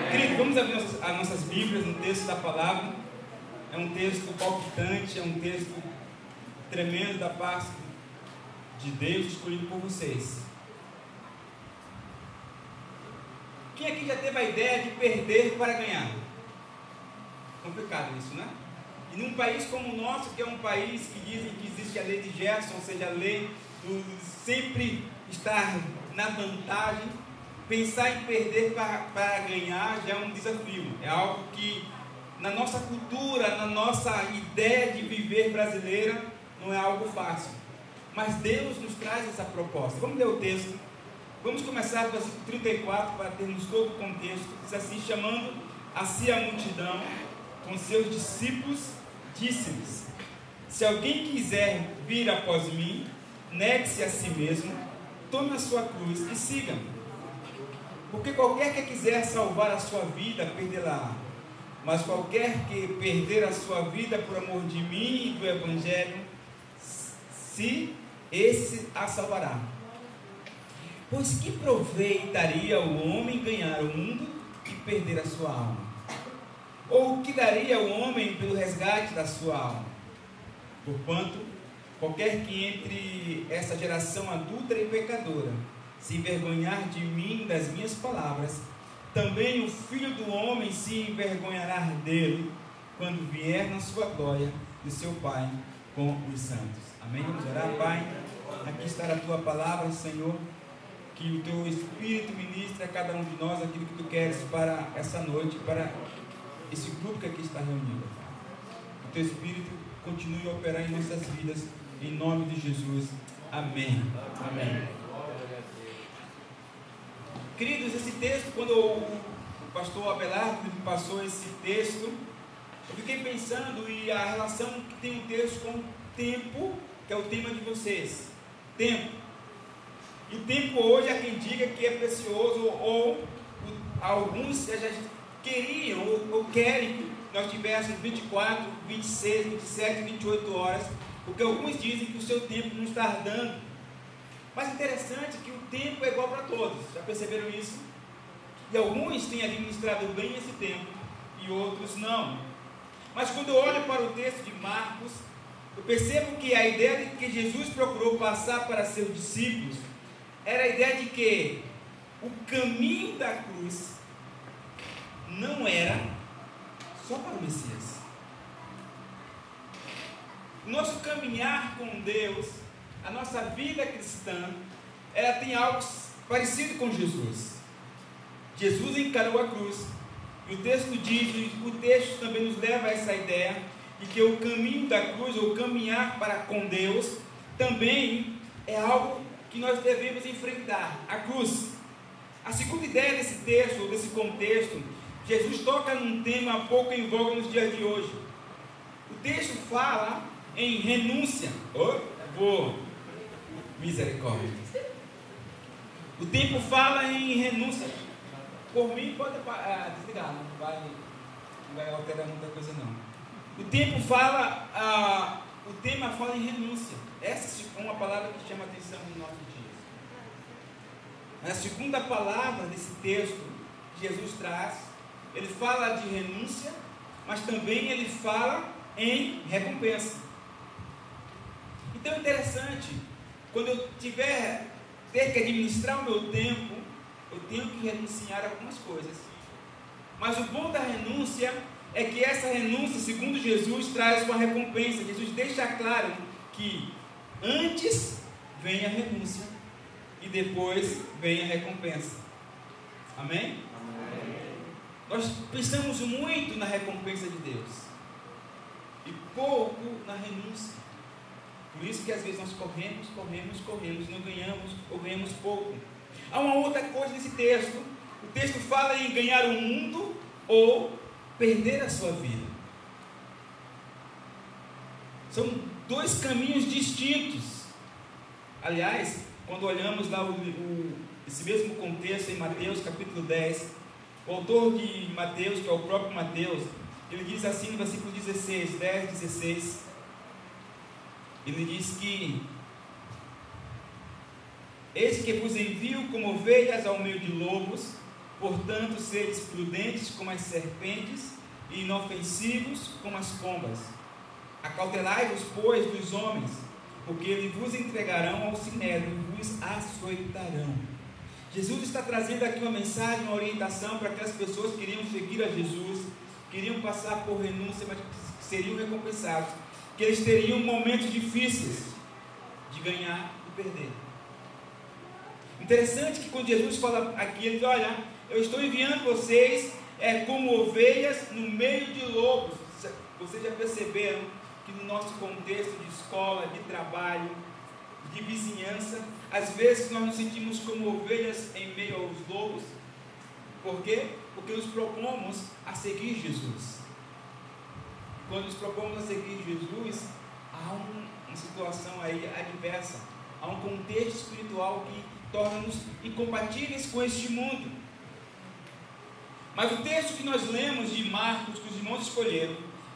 Querido, vamos abrir as nossas Bíblias no texto da palavra. É um texto palpitante, é um texto tremendo da parte de Deus escolhido por vocês. Quem aqui já teve a ideia de perder para ganhar? Complicado isso, né? E num país como o nosso, que é um país que dizem que existe a lei de Gerson, ou seja, a lei do sempre estar na vantagem, pensar em perder para ganhar já é um desafio. É algo que na nossa cultura, na nossa ideia de viver brasileira, não é algo fácil. Mas Deus nos traz essa proposta. Vamos ler o texto. Vamos começar do versículo 34 para termos todo o contexto. Diz assim: chamando a si a multidão, com seus discípulos, disse-lhes: se alguém quiser vir após mim, negue-se a si mesmo, tome a sua cruz e siga-me. Porque qualquer que quiser salvar a sua vida, perdê-la. Mas qualquer que perder a sua vida por amor de mim e do Evangelho, esse a salvará. Pois que proveitaria o homem ganhar o mundo e perder a sua alma? Ou o que daria o homem pelo resgate da sua alma? Porquanto, qualquer que entre essa geração adúltera e pecadora se envergonhar de mim, das minhas palavras, também o Filho do Homem se envergonhará dele, quando vier na sua glória do seu Pai com os santos. Amém? Vamos orar. Pai, aqui está a tua palavra, Senhor, que o teu Espírito ministre a cada um de nós aquilo que tu queres para essa noite, para esse grupo que aqui está reunido. O teu Espírito continue a operar em nossas vidas, em nome de Jesus. Amém. Amém. Queridos, esse texto, quando o pastor Abelardo me passou esse texto, eu fiquei pensando e a relação que tem o texto com o tempo, que é o tema de vocês. Tempo. E o tempo hoje há quem diga que é precioso, ou alguns já queriam ou querem que nós tivéssemos 24, 26, 27, 28 horas, porque alguns dizem que o seu tempo não está dando. Mas interessante que o tempo é igual para todos, já perceberam isso? E alguns têm administrado bem esse tempo e outros não. Mas quando eu olho para o texto de Marcos, eu percebo que a ideia de que Jesus procurou passar para seus discípulos era a ideia de que o caminho da cruz não era só para o Messias. O nosso caminhar com Deus, a nossa vida cristã, ela tem algo parecido com Jesus. Jesus encarou a cruz, e o texto diz, o texto também nos leva a essa ideia, de que o caminho da cruz, ou caminhar para com Deus, também é algo que nós devemos enfrentar, a cruz. A segunda ideia desse texto, ou desse contexto, Jesus toca num tema pouco em voga nos dias de hoje. O texto fala em renúncia. Misericórdia. O tempo fala em renúncia. Por mim pode desligar, não vai alterar muita coisa não. O tempo fala, o tema fala em renúncia. Essa é uma palavra que chama a atenção nos nossos dias. A segunda palavra desse texto que Jesus traz, ele fala de renúncia, mas também ele fala em recompensa. Então é interessante, quando eu ter que administrar o meu tempo, eu tenho que renunciar a algumas coisas. Mas o bom da renúncia é que essa renúncia, segundo Jesus, traz uma recompensa. Jesus deixa claro que antes vem a renúncia e depois vem a recompensa. Amém? Amém. Nós pensamos muito na recompensa de Deus e pouco na renúncia. Por isso que às vezes nós corremos, não ganhamos ou ganhamos pouco. Há uma outra coisa nesse texto. O texto fala em ganhar o mundo ou perder a sua vida. São dois caminhos distintos. Aliás, quando olhamos lá esse mesmo contexto em Mateus capítulo 10, o autor de Mateus, que é o próprio Mateus, ele diz assim no versículo 16, 10, 16, ele diz que: eis que vos envio como ovelhas ao meio de lobos, Portanto, sedes prudentes como as serpentes e inofensivos como as pombas. Acautelai-vos, pois, dos homens, porque eles vos entregarão ao sinédrio e vos açoitarão. Jesus está trazendo aqui uma mensagem, uma orientação para aquelas pessoas que queriam seguir a Jesus, queriam passar por renúncia, mas que seriam recompensados, que eles teriam momentos difíceis de ganhar e perder. Interessante que quando Jesus fala aqui, ele diz: olha, eu estou enviando vocês como ovelhas no meio de lobos. Vocês já perceberam que no nosso contexto de escola, de trabalho, de vizinhança, às vezes nós nos sentimos como ovelhas em meio aos lobos. Por quê? Porque nos propomos a seguir Jesus. Quando nos propomos a seguir Jesus, há uma situação aí adversa, há um contexto espiritual que torna-nos incompatíveis com este mundo. Mas o texto que nós lemos de Marcos, que os irmãos escolheram,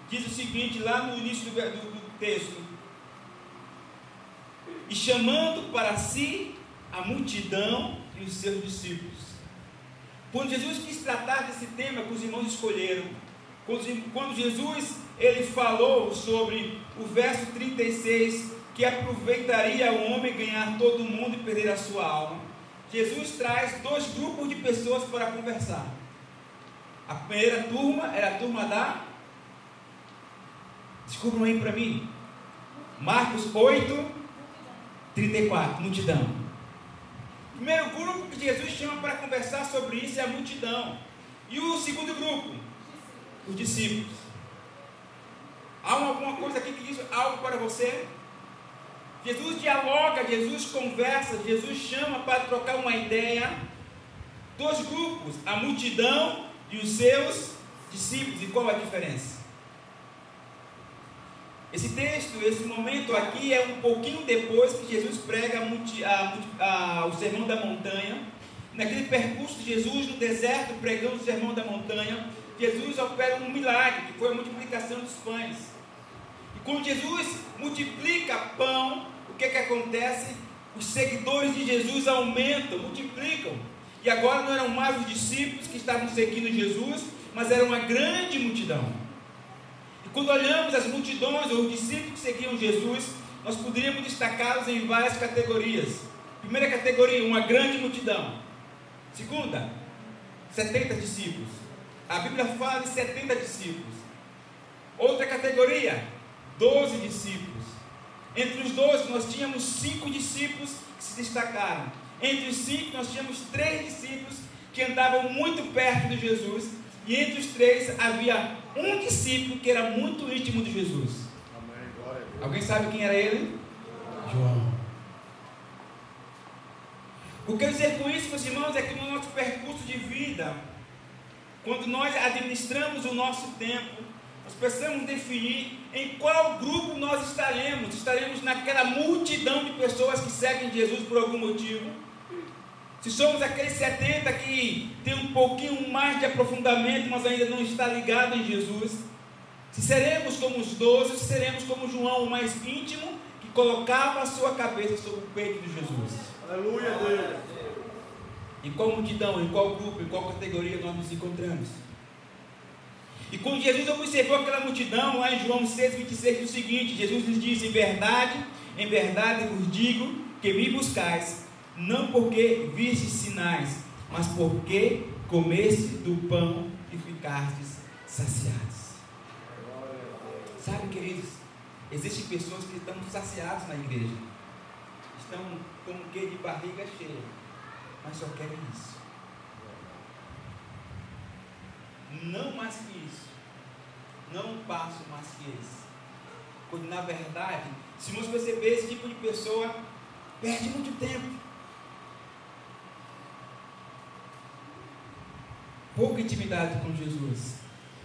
diz o seguinte, lá no início do texto: e chamando para si a multidão e os seus discípulos. Quando Jesus quis tratar desse tema que os irmãos escolheram, quando Jesus ele falou sobre o verso 36, que aproveitaria o homem ganhar todo mundo e perder a sua alma, Jesus traz dois grupos de pessoas para conversar. A primeira turma era a turma da... Descubram aí para mim. Marcos 8, 34, multidão. O primeiro grupo que Jesus chama para conversar sobre isso é a multidão. E o segundo grupo? Os discípulos. Há alguma coisa aqui que diz algo para você? Jesus dialoga, Jesus conversa, Jesus chama para trocar uma ideia. Dois grupos, a multidão e os seus discípulos. E qual a diferença? Esse texto, esse momento aqui é um pouquinho depois que Jesus prega o Sermão da Montanha. Naquele percurso de Jesus no deserto, pregando o Sermão da Montanha, Jesus opera um milagre, que foi a multiplicação dos pães. E quando Jesus multiplica pão, o que acontece? Os seguidores de Jesus aumentam, multiplicam. E agora não eram mais os discípulos que estavam seguindo Jesus, mas era uma grande multidão. E quando olhamos as multidões ou os discípulos que seguiam Jesus, nós poderíamos destacá-los em várias categorias. Primeira categoria, uma grande multidão. Segunda, 70 discípulos. A Bíblia fala de 70 discípulos. Outra categoria, 12 discípulos. Entre os 12 nós tínhamos 5 discípulos que se destacaram. Entre os 5 nós tínhamos 3 discípulos que andavam muito perto de Jesus. E entre os 3 havia um discípulo que era muito íntimo de Jesus. Amém. Glória a Deus. Alguém sabe quem era ele? João. O que eu quero dizer com isso, meus irmãos, é que no nosso percurso de vida, quando nós administramos o nosso tempo, nós precisamos definir em qual grupo nós estaremos. Estaremos naquela multidão de pessoas que seguem Jesus por algum motivo. Se somos aqueles 70 que tem um pouquinho mais de aprofundamento, mas ainda não está ligado em Jesus. Se seremos como os 12, se seremos como João, o mais íntimo, que colocava a sua cabeça sobre o peito de Jesus. Aleluia, Deus. Em qual multidão, em qual grupo, em qual categoria nós nos encontramos? E quando Jesus observou aquela multidão, lá em João 6,26, diz o seguinte: Jesus lhes disse: em verdade vos digo que me buscais, não porque vistes sinais, mas porque comeste do pão e ficastes saciados. Sabe, queridos, existem pessoas que estão saciadas na igreja, estão com o quê? De barriga cheia, mas só querem isso. Não mais que isso, não um passo mais que esse. Quando na verdade, se nós perceber, esse tipo de pessoa perde muito tempo, pouca intimidade com Jesus.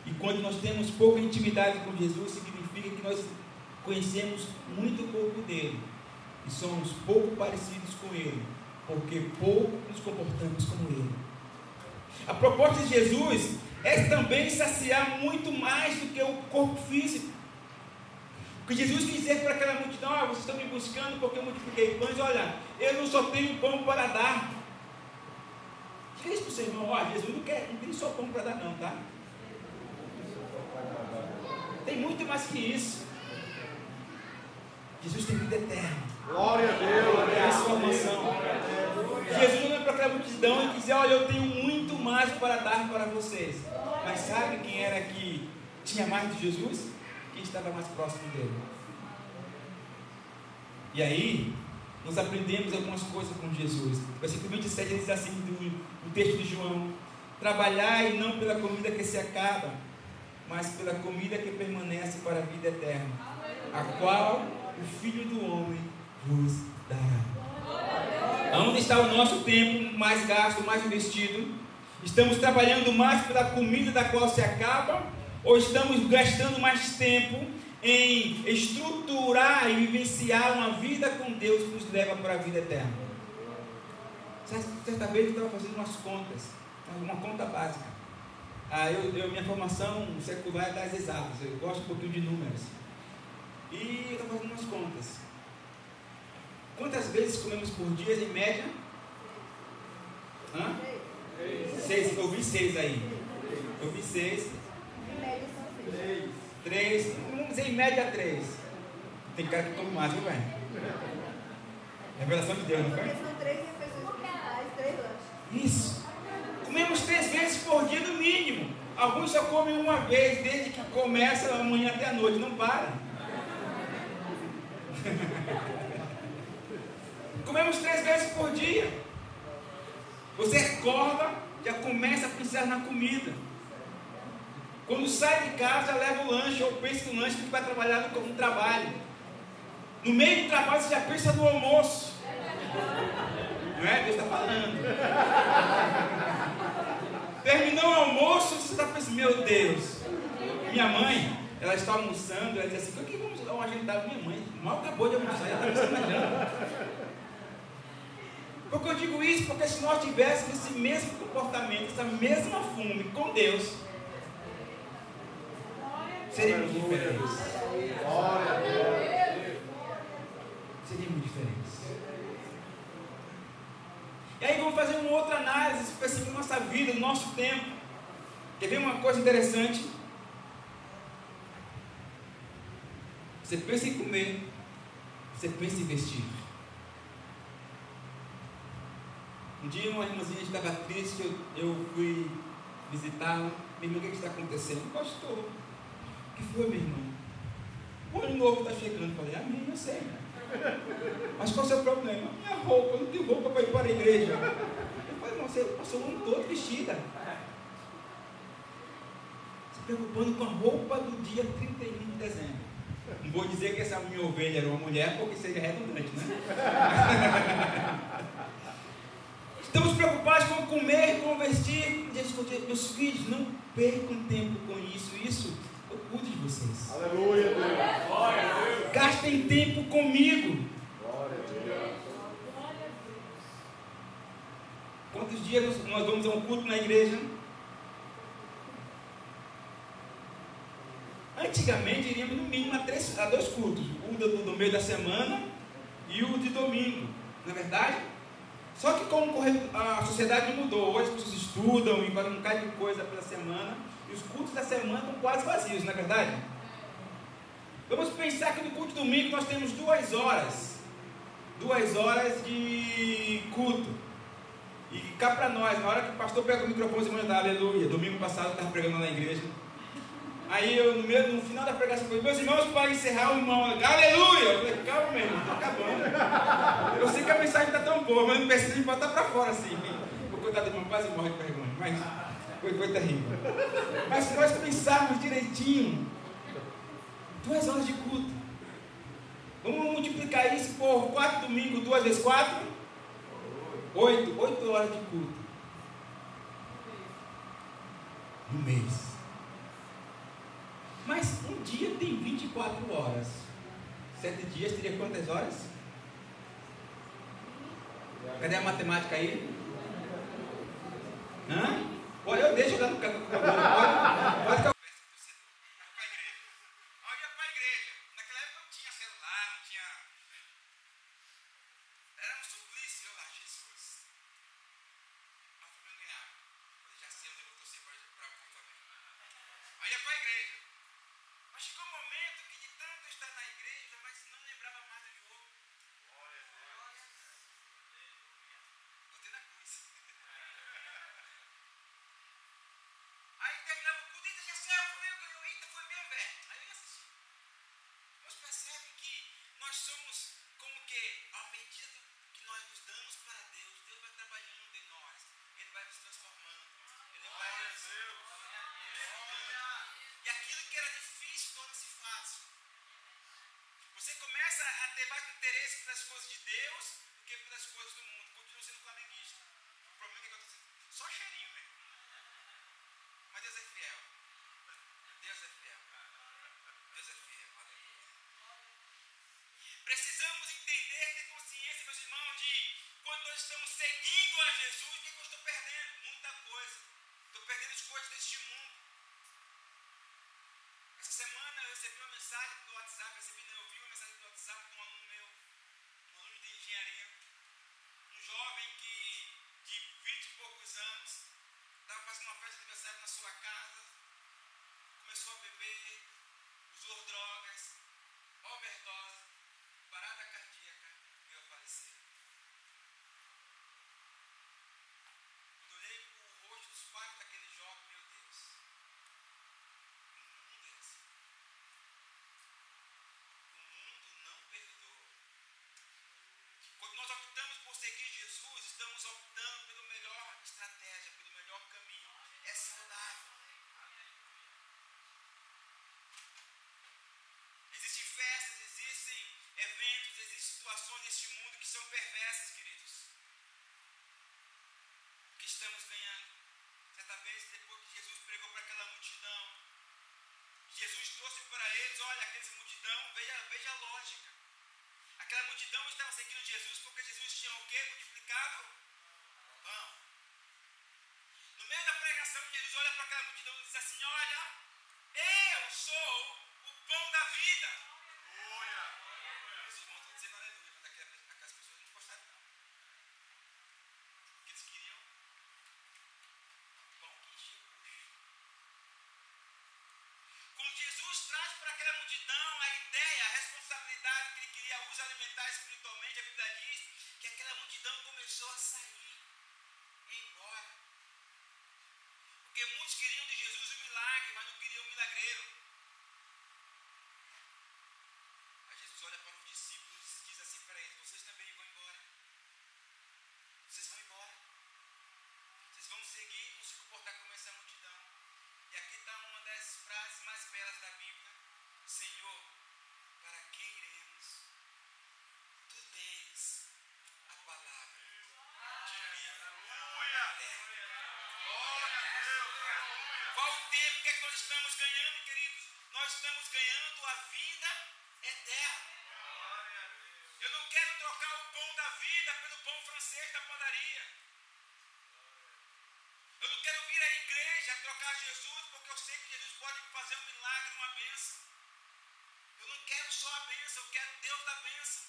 E quando nós temos pouca intimidade com Jesus, significa que nós conhecemos muito pouco dele e somos pouco parecidos com ele, porque pouco nos comportamos como ele. A proposta de Jesus é também saciar muito mais do que o corpo físico. O que Jesus quis dizer para aquela multidão: vocês estão me buscando porque eu multipliquei pães. Olha, eu não só tenho pão para dar. Diga isso para o seu irmão: ó, Jesus não tem só pão para dar não, tá? Tem muito mais que isso. Jesus tem vida eterna. Glória a Deus. Transformação. Jesus não é para a multidão e dizer: olha, eu tenho muito mais para dar para vocês. Mas sabe quem era que tinha mais de Jesus? Quem estava mais próximo dele. E aí, nós aprendemos algumas coisas com Jesus. Versículo 27 diz assim, do texto de João: trabalhai não pela comida que se acaba, mas pela comida que permanece para a vida eterna, a qual o Filho do Homem vos dará. Onde está o nosso tempo mais gasto, mais investido? Estamos trabalhando mais pela comida da qual se acaba, ou estamos gastando mais tempo em estruturar e vivenciar uma vida com Deus que nos leva para a vida eterna? Certa vez eu estava fazendo umas contas, uma conta básica. Minha formação secular é das exatas, eu gosto um pouquinho de números. E eu estava fazendo umas contas. Quantas vezes comemos por dia em média? 6. Eu vi 6 aí. Eu vi 6. Em média são 6. 3. Vamos dizer em média 3. Tem cara que come mais, viu, velho? Revelação de Deus, não foi? Porque são 3 refeições principais, 3 lanches. Isso. Comemos 3 vezes por dia no mínimo. Alguns só comem uma vez, desde que começa a manhã até a noite. Não para. Comemos 3 vezes por dia. Você acorda, já começa a pensar na comida. Quando sai de casa, leva o lanche, ou pensa no lanche que vai trabalhar no trabalho. No meio do trabalho, você já pensa no almoço. Não é? Deus está falando. Terminou o almoço, você está pensando: meu Deus. Minha mãe, ela está almoçando, ela diz assim: o que vamos dar uma agendada? Minha mãe mal acabou de almoçar, já está pensando na janta. Por que eu digo isso? Porque se nós tivéssemos esse mesmo comportamento, essa mesma fome com Deus, seríamos diferentes. Seríamos diferentes. E aí vamos fazer uma outra análise específica da nossa vida, do nosso tempo. Quer ver uma coisa interessante? Você pensa em comer, você pensa em vestir. Um dia uma irmãzinha estava triste, eu fui visitá-la. Minha irmã: o que está acontecendo? Pastor, o que foi, minha irmã? O ano novo está chegando. Eu falei: amém, eu sei, né? Mas qual é o seu problema? Minha roupa, eu não tenho roupa para ir para a igreja. Eu falei: irmão, você passou o ano todo vestida, se preocupando com a roupa do dia 31 de dezembro. Não vou dizer que essa minha ovelha era uma mulher, porque seria redundante, né? Estamos preocupados com comer, com vestir. Meus filhos, não percam tempo com isso. Isso eu cuido de vocês. Aleluia, Deus. Glória a Deus. Gastem tempo comigo. Glória a Deus. Quantos dias nós vamos a um culto na igreja? Antigamente iríamos no mínimo a 2 cultos. O do meio da semana e o de domingo. Não é verdade? Só que como a sociedade mudou, hoje as pessoas estudam e fazem um bocado de coisa pela semana, e os cultos da semana estão quase vazios, não é verdade? Vamos pensar que no culto de domingo nós temos 2 horas. 2 horas de culto. E cá para nós, na hora que o pastor pega o microfone e manda aleluia. Domingo passado eu estava pregando na igreja. Aí eu, no final da pregação, falei: meus irmãos, para encerrar, o irmão, aleluia! Eu falei: calma, meu irmão, está acabando. Eu sei que a mensagem está tão boa, mas não precisa botar para fora assim. O coitado do irmão quase morre de vergonha, mas foi terrível. Mas se nós pensarmos direitinho, 2 horas de culto. Vamos multiplicar isso por 4 domingos, 2 vezes 4? 8 horas de culto. No mês. Mas um dia tem 24 horas. 7 dias teria quantas horas? Cadê a matemática aí? Hã? Olha, eu deixo lá no canto. Pode calcular. recebi uma mensagem do WhatsApp, eu vi uma mensagem do WhatsApp de um aluno meu, um aluno de engenharia, um jovem que, de 20 e poucos anos, estava fazendo uma festa de aniversário na sua casa, começou a beber, usou drogas, overdose, parada cardíaca, veio a falecer. Quando eu olhei para o rosto dos pais daquele jovem, meu Deus, o mundo é assim. O mundo não perdoa. Quando nós optamos por seguir Jesus, estamos optando pela melhor estratégia, pelo melhor caminho. É saudável. Existem festas, existem eventos, existem situações neste mundo que são perversas, queridos. Que estamos ganhando. Certa vez, depois que Jesus pregou para aquela multidão, Jesus trouxe para eles, olha, aquela multidão, veja a lógica. Aquela multidão estava seguindo Jesus porque Jesus tinha o quê? Multiplicado pão. No meio da pregação, Jesus olha para aquela multidão e diz assim, olha, eu sou o pão da vida. Os irmãos estão dizendo aleluia, mas aquelas pessoas não gostaram não. Porque eles queriam pão que enchia o bucho. Quando Jesus traz para aquela multidão a ideia, a responsabilidade que ele queria os alimentar espiritualmente, a Bíblia diz que aquela multidão começou a sair, e ir embora. Porque muitos queriam de Jesus o milagre, mas não queriam o milagreiro. Aí Jesus olha para os discípulos e diz assim para eles, vocês também vão embora. Vocês vão embora. Vocês vão seguir, vão se comportar como essa multidão. E aqui está uma das frases mais belas da Bíblia. Senhor, para quem iremos? Tu tens a palavra de vida. Qual o tempo que nós estamos ganhando, queridos? Nós estamos ganhando a vida eterna. Eu não quero trocar o pão da vida pelo pão francês da padaria. Eu não quero vir à igreja trocar Jesus porque eu sei que Jesus pode fazer um milagre, uma bênção. Eu não quero só a bênção, eu quero Deus da bênção.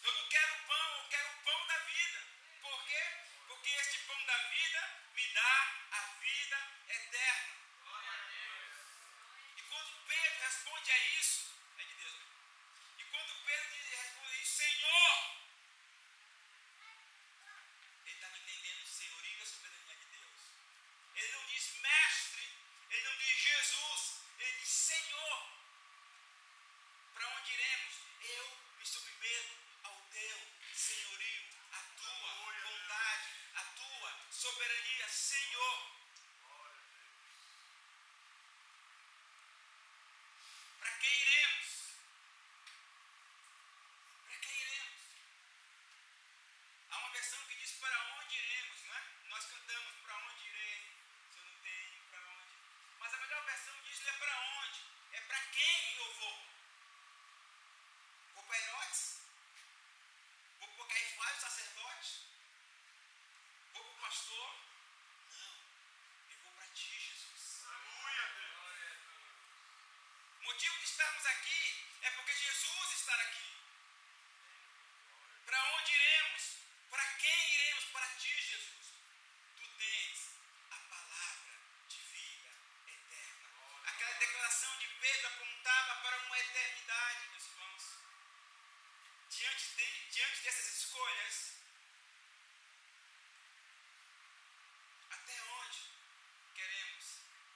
Eu não quero pão, eu quero o pão da vida. Por quê? Porque este pão da vida me dá a vida eterna. E quando Pedro responde a isso, é de Deus mesmo. E quando Pedro responde a isso, Senhor, ele estava entendendo o senhorio e a soberania de Deus. Ele não diz mestre, ele não diz Jesus, ele diz Senhor. Para onde iremos? Eu me submeto ao teu senhorio, à tua vontade, à tua soberania, Senhor. Para quem iremos? Para quem iremos? Há uma versão que diz para onde iremos, não é? Nós cantamos para onde irei, se eu não tenho para onde. Mas a melhor versão diz não é para onde, é para quem eu vou. Vou para Herodes? Vou para Caifás, o sacerdote? Vou para o pastor? Não, eu vou para ti, Jesus. Aleluia, Deus. O motivo de estarmos aqui é porque Jesus está aqui. Para onde iremos? Para quem iremos? Para ti, Jesus. Tu tens a palavra de vida eterna. Aquela declaração de Pedro apontava para uma eternidade, meus irmãos. Diante dessas escolhas, até onde queremos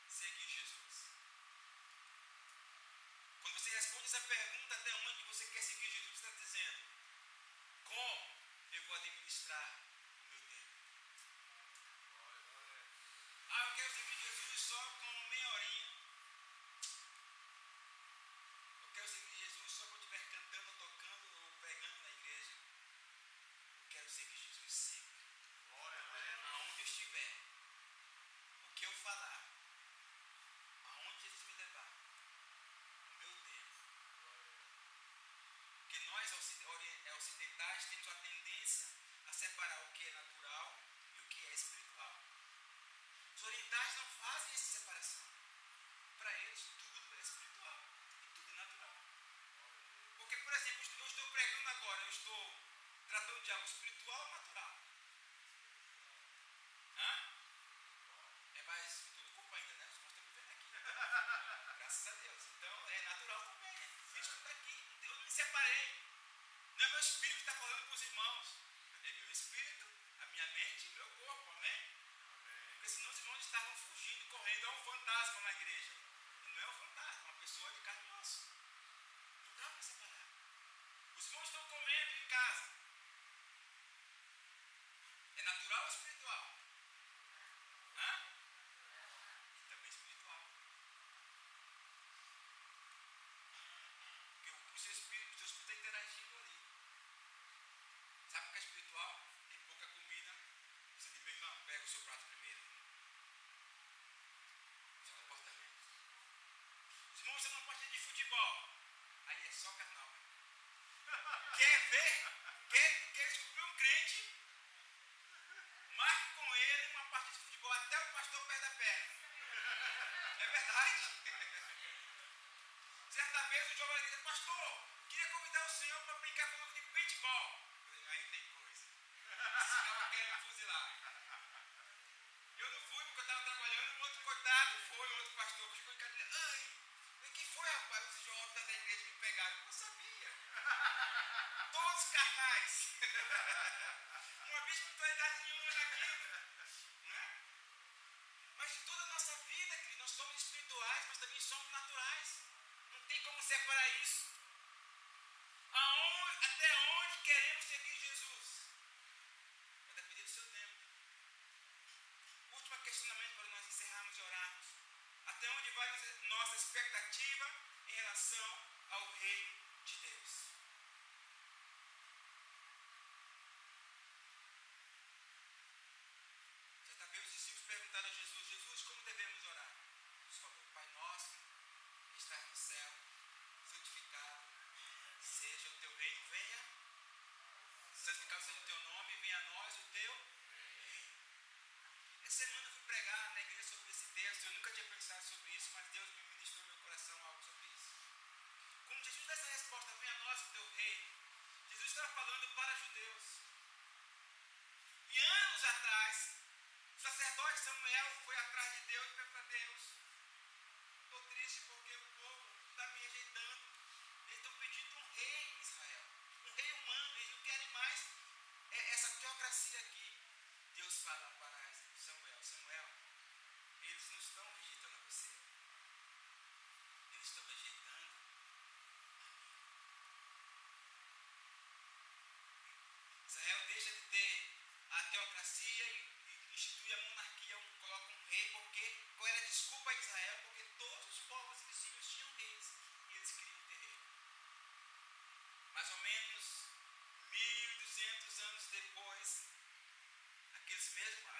seguir Jesus? Quando você responde essa pergunta, até onde você quer seguir Jesus, você está dizendo, como eu vou administrar o meu tempo? Eu quero seguir Jesus só com meia horinha. Eu quero seguir Jesus só quando estiver cantando, tocando ou pregando na igreja. Eu quero seguir Jesus sempre. Aonde eu estiver, o que eu falar, aonde Jesus me levar, o meu tempo. Porque nós ocidentais temos a tendência a separar o que é natural e o que é espiritual. Os orientais não fazem essa separação. Para eles tudo é espiritual. Graças a Deus. Então é natural também. O físico está aqui. Eu não me separei. Não é meu espírito que está falando para os irmãos. É meu espírito, a minha mente e meu corpo. Amém? Porque senão os irmãos estavam fugindo, correndo. É um fantasma na igreja. E não é um fantasma, é uma pessoa de carne e osso. Não dá para separar. Os irmãos estão comendo em casa. É natural ou espiritual? Hã? E também espiritual. Porque o seu espírito está interagindo ali. Sabe o que é espiritual? Tem pouca comida. Você diz, meu irmão, pega o seu prato primeiro. Seu comportamento. Os irmãos estão numa partida de futebol. Aí é só carnal. Quer ver? Quer descobrir um crente? Marque com ele uma partida de futebol. Até o pastor perde a perna. É verdade. Certa vez o jovem disse, pastor, queria convidar o senhor para brincar comigo de paintball. Eu falei, aí tem coisa. Esse cara quer me fuzilar. Eu não fui porque eu estava trabalhando, o outro coitado foi, o outro pastor ficou em casa e disse, ai, o que foi, rapaz? Os jovens da igreja me pegaram. Eu não sabia. Todos carnais. Não havia espiritualidade nenhuma naquilo. Né? Mas em toda a nossa vida, querido, nós somos espirituais, mas também somos naturais. Não tem como separar isso. Até onde queremos seguir Jesus? Vai depender do seu tempo. Último questionamento para nós encerrarmos e orarmos. Até onde vai nossa expectativa em relação ao reino de Deus? Certa vez os discípulos perguntaram a Jesus, Jesus, como devemos orar? Jesus falou, Pai nosso, que estás no céu, santificado seja o teu reino, venha. Santificado seja o teu nome, venha a nós o teu reino. Essa semana eu fui pregar na igreja sobre esse texto, eu nunca tinha pensado sobre isso, mas Deus me ministrou no meu coração algo sobre isso. Quando Jesus dá essa resposta, venha a nós o teu reino, Jesus estava falando para judeus. E anos atrás, o sacerdote Samuel foi atrás de Deus e foi para Deus. Estou triste porque o povo está me rejeitando. Eles estão pedindo um rei em Israel. Um rei humano. Eles não querem mais essa teocracia aqui. Deus fala para Samuel. Samuel, eles não estão rejeitando você. Eles estão rejeitando a mim. Israel deixa de ter a teocracia e institui a monarquia, coloca um rei, porque qual era a desculpa a Israel? Porque todos os povos vizinhos tinham reis e eles queriam ter rei. Mais ou menos 1.200 anos depois,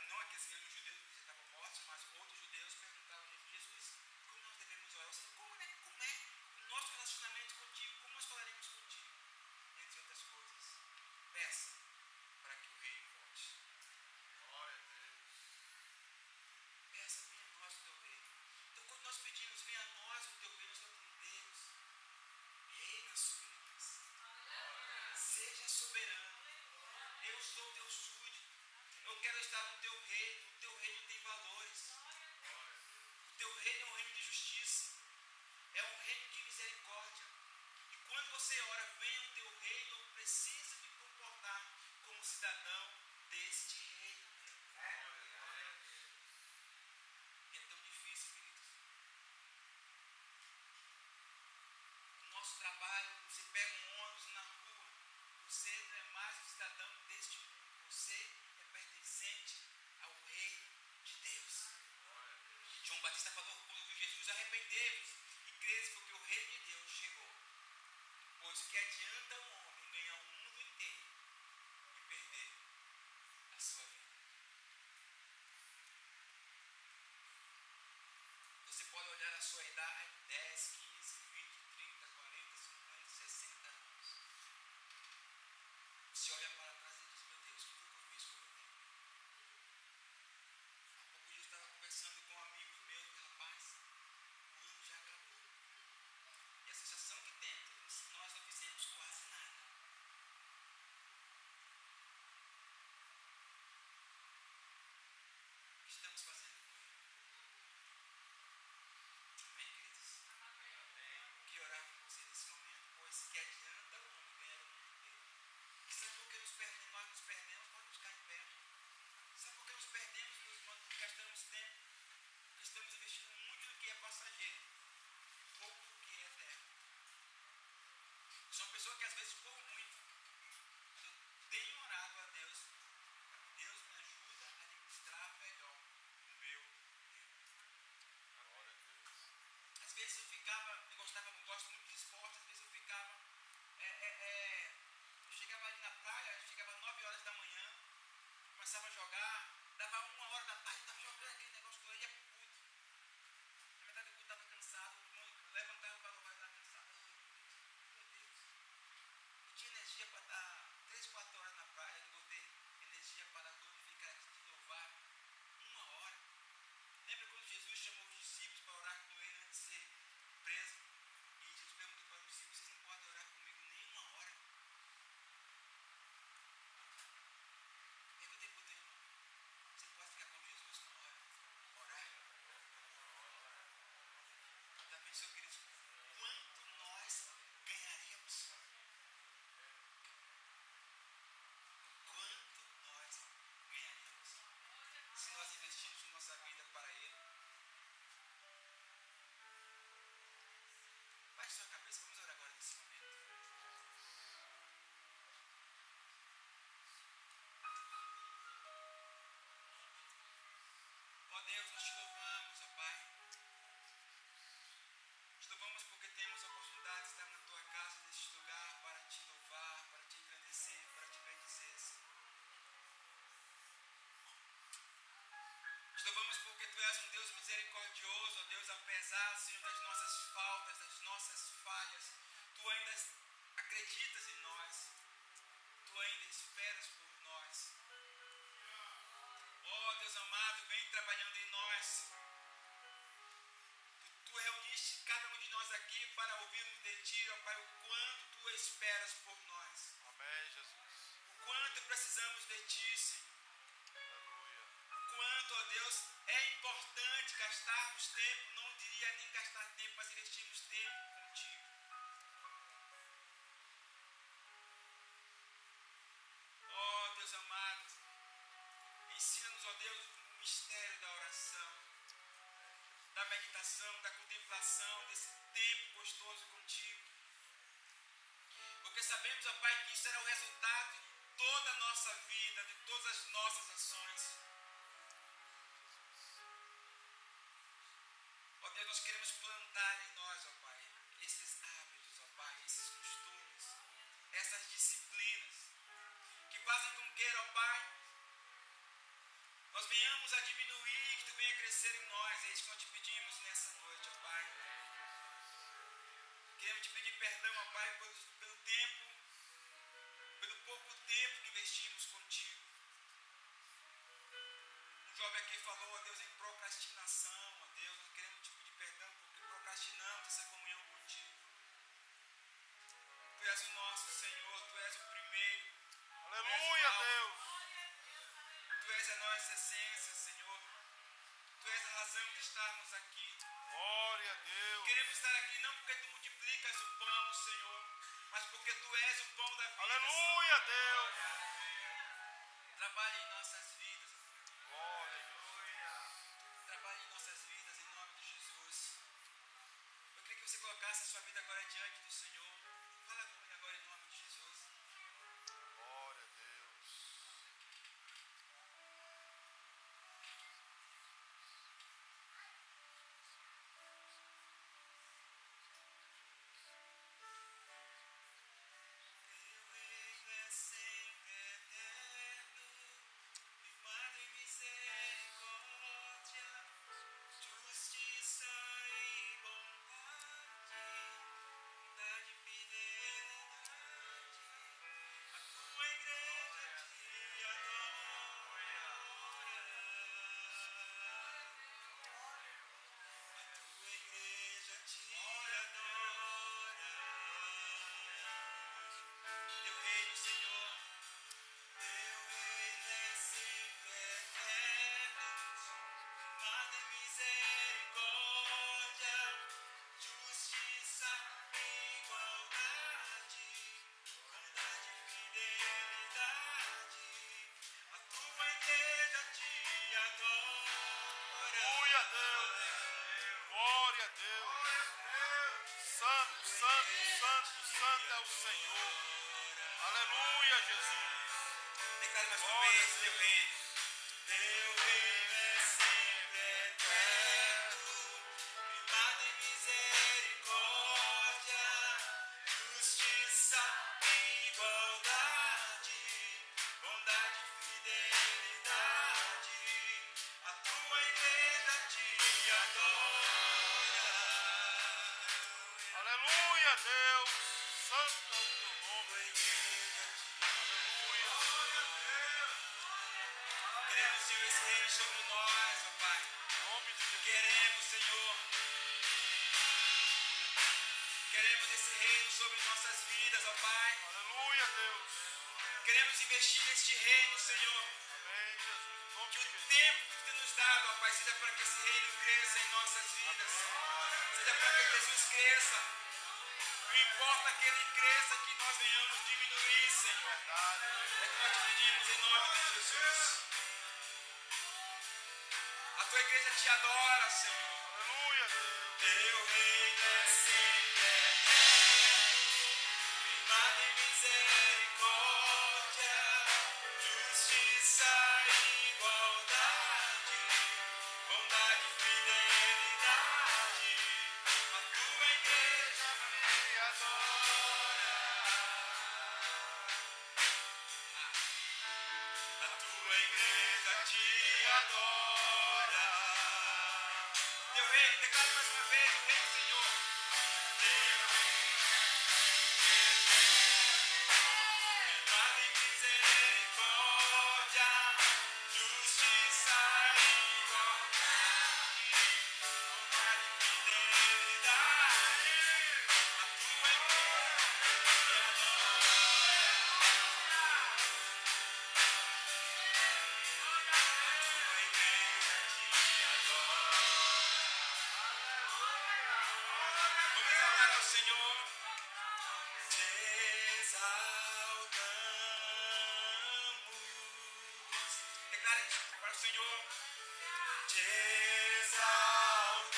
não aqueles mesmos judeus que já estavam mortos, mas outros judeus perguntavam a Jesus, como nós devemos orar? Como é o nosso relacionamento contigo? Como nós falaremos contigo? Entre outras coisas, peça para que o reino volte. Glória a Deus. Peça, venha a nós o teu reino. Então quando nós pedimos, venha a nós o teu reino, nós estamos falando, Deus, reina sobre nós. Seja soberano. Eu sou teu súdito. Eu quero estar no teu reino. O teu reino tem valores. O teu reino é um reino de justiça. É um reino de misericórdia. E quando você ora, venha o teu reino, eu preciso me comportar como cidadão deste reino. E é tão difícil, queridos. No nosso trabalho, você pega um ônibus na rua, você não é mais um cidadão deste mundo. Você é pertencente ao reino de Deus. João Batista falou quando viu Jesus, arrependei-vos e credes, porque o reino de Deus chegou. Pois que adianta um homem ganhar o mundo inteiro e perder a sua vida? Você pode olhar a sua idade, 10, 15, 20, 30, 40, 50, 60 anos. Você olha para trás e diz, meu Deus, o que foi que eu fiz com o meu tempo? Há pouco eu estava conversando com um amigo meu, rapaz, o ano já acabou. E a sensação que temos, nós não fizemos quase nada. O que estamos fazendo com ele? Amém, queridos? Deus, nós te louvamos, ó Pai. Te louvamos porque temos a oportunidade de estar na tua casa, neste lugar, para te louvar, para te engrandecer, para te bendizer, Senhor. Te louvamos porque tu és um Deus misericordioso, ó Deus, apesar, Senhor, das nossas faltas, das nossas falhas, tu ainda acreditas em nós, tu ainda esperas por nós. Ó Deus amado, vem trabalhando em nós. Tu reuniste cada um de nós aqui para ouvirmos de ti, ó Pai, o quanto tu esperas por nós. Amém, Jesus. O quanto precisamos de ti, Senhor. Aleluia. O quanto, ó Deus, é importante gastarmos tempo, não diria nem gastar tempo, mas investirmos tempo contigo. Ó Deus amado, ensina-nos, ó Deus, o mistério da oração, da meditação, da contemplação, desse tempo gostoso contigo. Porque sabemos, ó Pai, que isso será o resultado de toda a nossa vida, de todas as nossas ações. Ó Deus, nós queremos plantar em nós, ó Pai, esses hábitos, ó Pai, esses costumes, essas disciplinas, que fazem com que, ó Pai, nós venhamos a diminuir, que tu venha crescer em nós. É isso que nós te pedimos nessa noite, ó Pai. Queremos te pedir perdão, ó Pai, pelo tempo, pelo pouco tempo que investimos contigo. Um jovem aqui falou, ó Deus, em procrastinação, ó Deus. Nós queremos te pedir perdão porque procrastinamos essa comunhão contigo. Tu és o nosso Senhor, tu és o primeiro. Aleluia, Deus. Tu és a nossa essência, Senhor. Tu és a razão de estarmos aqui. Glória a Deus. Queremos estar aqui não porque tu multiplicas o pão, Senhor, mas porque tu és o pão da vida. Aleluia, Deus. Trabalhe em nossas vidas. Glória a Deus. Trabalhe em nossas vidas em nome de Jesus. Eu queria que você colocasse a sua vida agora diante do Senhor. Fala comigo agora em nome de Jesus. Glória a Deus. Teu reino é sempre eterno, firmado em misericórdia, justiça e bondade, bondade e fidelidade. A tua igreja te adora. A tua igreja te adora. Teu reino, Senhor, teu reino é sempre eterno, firmado em misericórdia, justiça e igualdade, bondade e fidelidade. A tua igreja te adora. Aleluia, Deus. Glória a Deus. Santo, santo, santo, santo é o Senhor. Aleluia, Jesus. Declare mais uma vez, teu reino. Teu reino é sempre eterno, firmado em misericórdia, justiça e igualdade, bondade e fidelidade. A tua igreja te adora. Aleluia, Deus. Santo é o teu nome. Queremos, Senhor, esse reino sobre nós, ó Pai. Em nome de Jesus. Queremos, Senhor. Queremos esse reino sobre nossas vidas, ó Pai. Aleluia, Deus. Queremos investir neste reino, Senhor. Amém, Jesus. Em nome Que de o Jesus. tempo que tu nos dá, ó Pai, seja para que esse reino cresça em nossas vidas. Seja para que Jesus cresça. Não importa que ele cresça, que nós venhamos diminuir, Senhor. Verdade. É que nós te pedimos em nome de Jesus. A tua igreja te adora, Senhor. Aleluia, Deus. Teu reino é sempre eterno, firmado em misericórdia, justiça e igualdade, adora. Teu reino, declare mais uma vez o reino do Senhor. Verdade e misericórdia, justiça e igualdade, bondade e fidelidade, a tua igreja Vamos exaltar ao Senhor. Te exaltamos. Declare para o Senhor. Te exaltamos.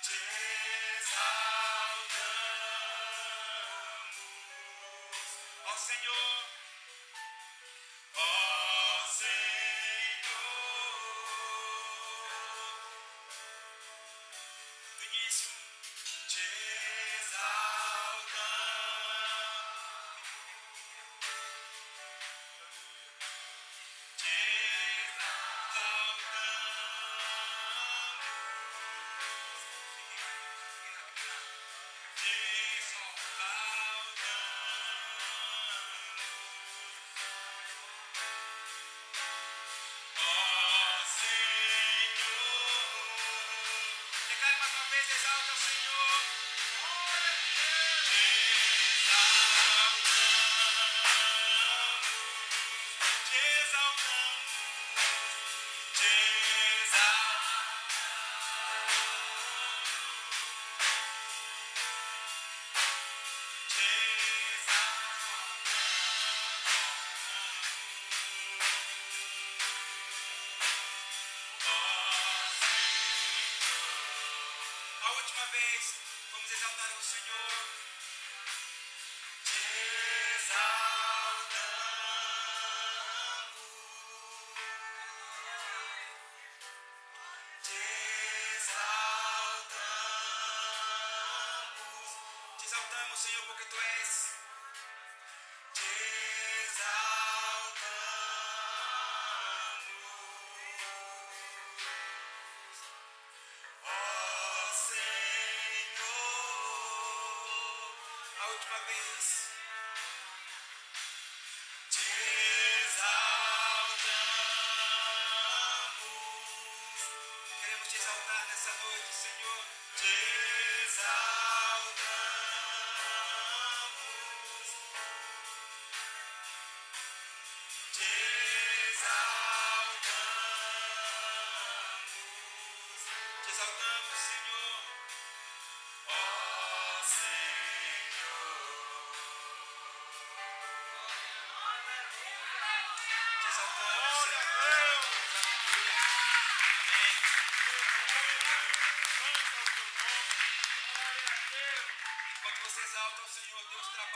Te exaltamos. Ó Senhor. Ó Senhor. Do início. Te exaltamos. Te exaltamos. Te exaltamos. Ó Senhor. Declare mais uma vez, exalta o Senhor. Te exaltamos. Te exaltamos. Te A última vez, vamos exaltar ao Senhor. Te exaltamos. Te exaltamos. Te exaltamos, Senhor, porque Tu és. Te exaltamos. Ó Senhor. A última vez. Te exaltamos. Queremos te exaltar nessa noite, Senhor. Te exaltamos. Te exaltamos. Te exaltamos, Senhor. Ó Senhor. Te exaltamos, Senhor. Enquanto você exalta o Senhor, Deus trabalha.